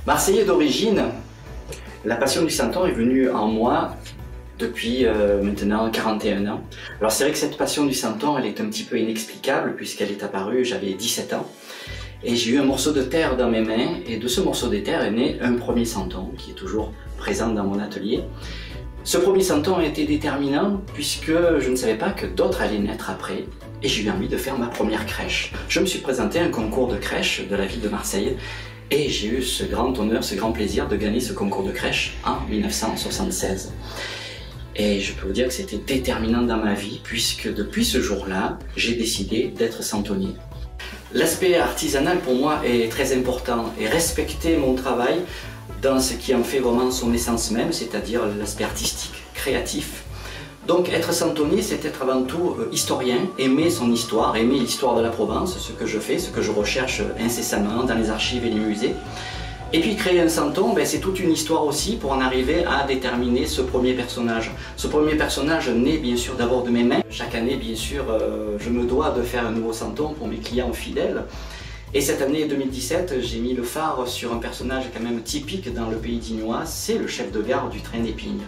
Marseillais d'origine, la passion du santon est venue en moi depuis maintenant 41 ans. Alors c'est vrai que cette passion du santon, elle est un petit peu inexplicable puisqu'elle est apparue, j'avais 17 ans. Et j'ai eu un morceau de terre dans mes mains et de ce morceau de terre est né un premier santon qui est toujours présent dans mon atelier. Ce premier santon a été déterminant puisque je ne savais pas que d'autres allaient naître après et j'ai eu envie de faire ma première crèche. Je me suis présenté à un concours de crèche de la ville de Marseille et j'ai eu ce grand honneur, ce grand plaisir de gagner ce concours de crèche en 1976. Et je peux vous dire que c'était déterminant dans ma vie puisque depuis ce jour-là, j'ai décidé d'être santonnier. L'aspect artisanal pour moi est très important et respecter mon travail dans ce qui en fait vraiment son essence même, c'est-à-dire l'aspect artistique, créatif. Donc être santonnier, c'est être avant tout historien, aimer son histoire, aimer l'histoire de la Provence, ce que je fais, ce que je recherche incessamment dans les archives et les musées. Et puis créer un santon, c'est toute une histoire aussi pour en arriver à déterminer ce premier personnage. Ce premier personnage naît bien sûr d'abord de mes mains. Chaque année, bien sûr, je me dois de faire un nouveau santon pour mes clients fidèles. Et cette année 2017, j'ai mis le phare sur un personnage quand même typique dans le pays dignois, c'est le chef de gare du train d'Épingle.